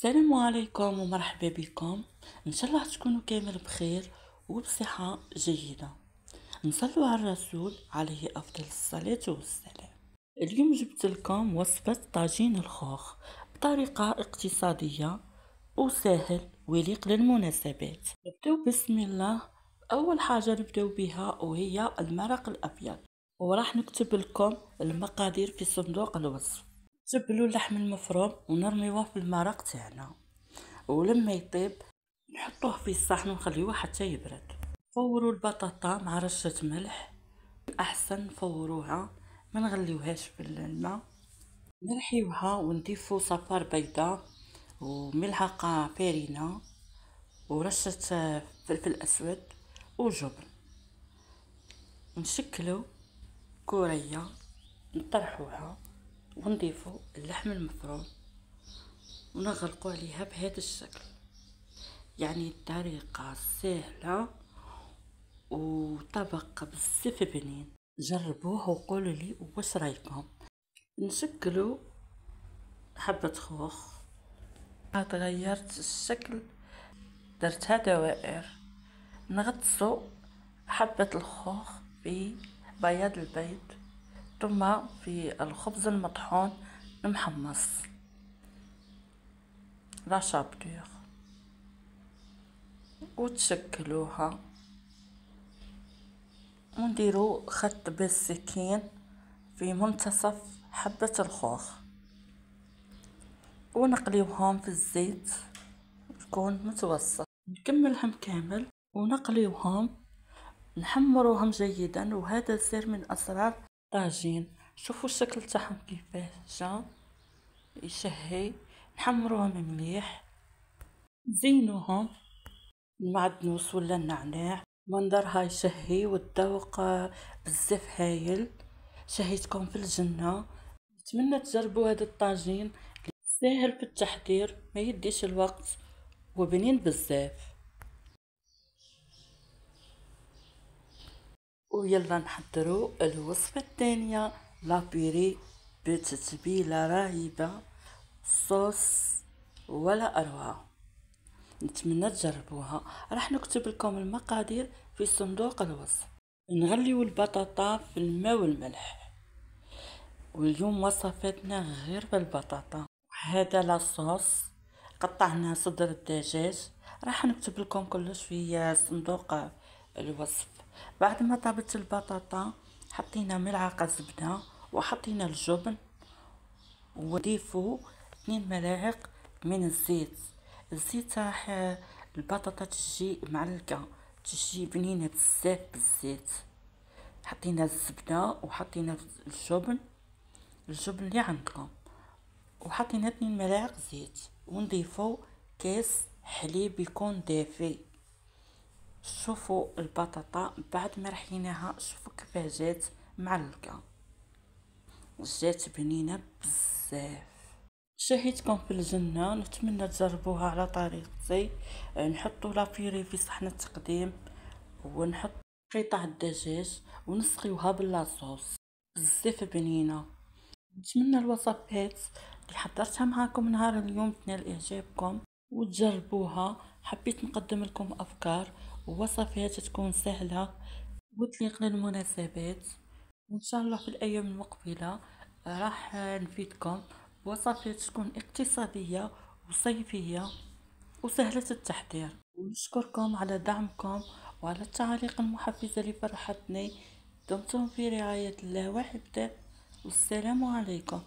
السلام عليكم ومرحبا بكم. ان شاء الله تكونوا كامل بخير وبصحة جيدة. نصلوا على الرسول عليه افضل الصلاة والسلام. اليوم جبت لكم وصفة طاجين الخوخ بطريقة اقتصادية وسهل ويليق للمناسبات. نبداو بسم الله. اول حاجة نبداو بها وهي المرق الابيض، وراح نكتب لكم المقادير في صندوق الوصف. نتبلوا اللحم المفروم ونرميوه في المرق تاعنا، ولما يطيب نحطوه في الصحن ونخليوه حتى يبرد. فوروا البطاطا مع رشة ملح، احسن فوروها ما نغليوهاش في الماء. نرحيوها ونضيفو صفار بيضاء وملعقة فارينة ورشة فلفل اسود وجبن. نشكلو كورية، نطرحوها ونضيفو اللحم المفروم ونغلقو عليها بهذا الشكل. يعني الطريقة سهلة وطبق بزاف بنين. جربوه وقولوا لي واش رايكم. نشكلو حبة خوخ، غيرت الشكل درتها دوائر. نغطسو حبة الخوخ في بياض البيض ثم في الخبز المطحون المحمص لا شابتور، وتشكلوها ونديرو خط بالسكين في منتصف حبة الخوخ ونقليوهم في الزيت يكون متوسط. نكملهم كامل ونقليوهم نحمروهم جيدا، وهذا سر من اسرار طاجين. شوفوا الشكل تاعهم كيفاه جا يشهي. نحمروهم مليح، نزينوهم المعدنوس ولا النعناع، منظرها يشهي والذوق بزاف هايل. شهيتكم في الجنة. نتمنى تجربوا هذا الطاجين ساهل في التحضير، ما يديش الوقت وبنين بزاف. ويلا نحضروا الوصفة الثانية، لابيري بتتبيلة رهيبة، صوص ولا اروع. نتمنى تجربوها. راح نكتب لكم المقادير في صندوق الوصف. نغليو البطاطا في الماء والملح، واليوم وصفتنا غير بالبطاطا. هذا لاصوص قطعنا صدر الدجاج. راح نكتب لكم كلش في صندوق الوصف. بعد ما طابت البطاطا حطينا ملعقة زبدة وحطينا الجبن، وضيفوا 2 ملاعق من الزيت. الزيت راح البطاطا تجي معلقة، تجي بنينة بزاف بالزيت. حطينا الزبدة وحطينا الجبن اللي عندكم، وحطينا 2 ملاعق زيت، ونضيفو كاس حليب يكون دافي. شوفوا البطاطا بعد ما رحيناها، شوفوا كيفاه جات معلقة، جات بنينة بزاف. شهيتكم في الجنة. نتمنى تجربوها على طريقتي. نحطوا لابيري في صحن التقديم، ونحط قطع الدجاج ونسقيوها باللاصوص بزاف بنينه. نتمنى الوصفات اللي حضرتها معاكم نهار اليوم تنال اعجابكم وتجربوها. حبيت نقدم لكم افكار ووصفات تكون سهله وتليق للمناسبات، وان شاء الله في الايام المقبله راح نفيدكم بوصفات تكون اقتصاديه وصيفيه وسهله التحضير. ونشكركم على دعمكم وعلى التعاليق المحفزه اللي فرحتني. دمتم في رعايه الله وحفظه، والسلام عليكم.